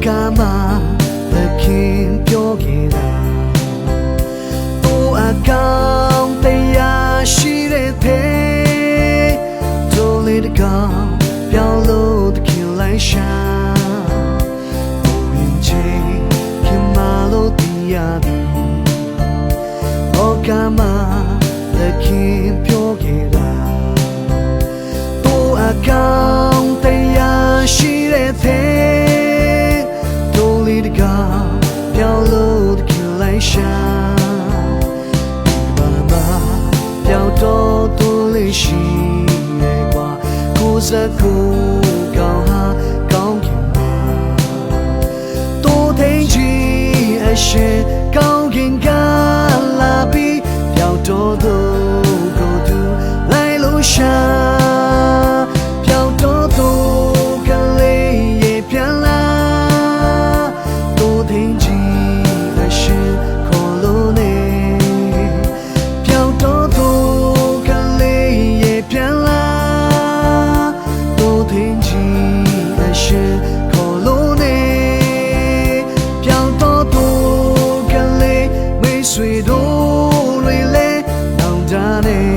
ကမှာသခင်ပြောခဲ့တာကိုအကောင်တရားရှိတဲ့တဲ့တို့လေးတကောင်ပြောင်းလို့သခင်လိုက်ရှာဝင်ချင်းခင်မလို့တရားသည်ကိုကမှာသခင်ပြောခဲ့တာကိုအကောင်တရားရှိတဲ့တဲ့တို့လေးတကောင်ပြောင်းလို့သခင်လိုက်ရှာပြောင်းတော့သူလေးရှိရဲ့ကွာကိုယ်စကူကောင်းဟာကောင်းခင်ပါတိုးထိန်ကြီးအရှိကောင်းခင်ကလာပြီးပြောင်းတော့သူကိုသူလိုက်လို့ရှာပြောင်းတော့သူကလေးရဲ့ပြန်လာတိုးထိန်ကြီးအရှိခေါ်လို့နေပြောင်းတော့ဆွေတို့တွေလည်းနောင်တနဲ့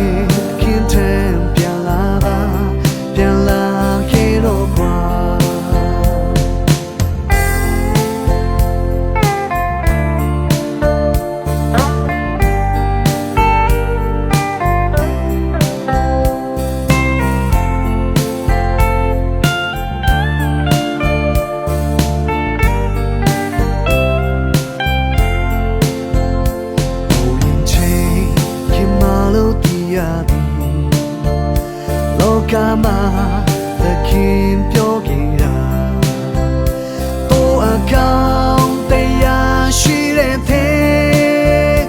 ခင်ထမ်းပြန်လာပါပြန်လာခဲ့တော့ကွာလောကမှာသခင်ပြောခဲ့တာကိုအကောင်တရားရှိတဲ့တဲ့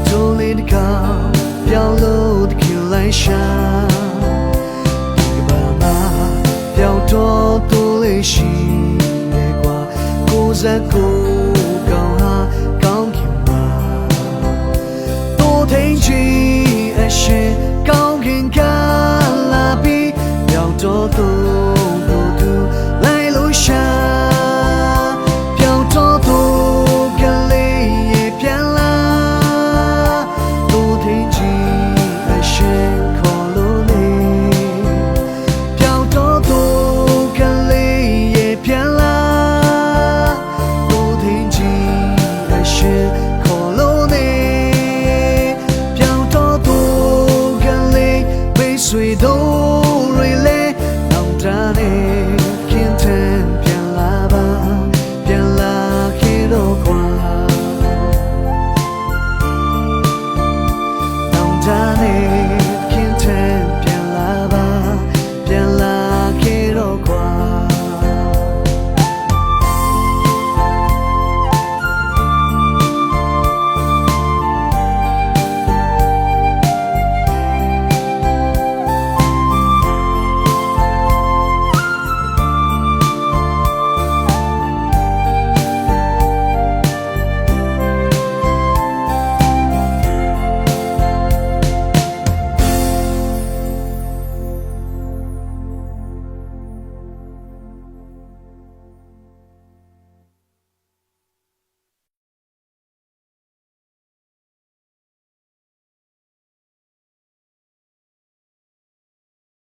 တို့လေးတကောင်ပြောင်းလို့သခင်လိုက်ရှာဒီဘာမှာပြောင်းတော့သူလေးရှိရဲ့ကွာကိုယ်စကူ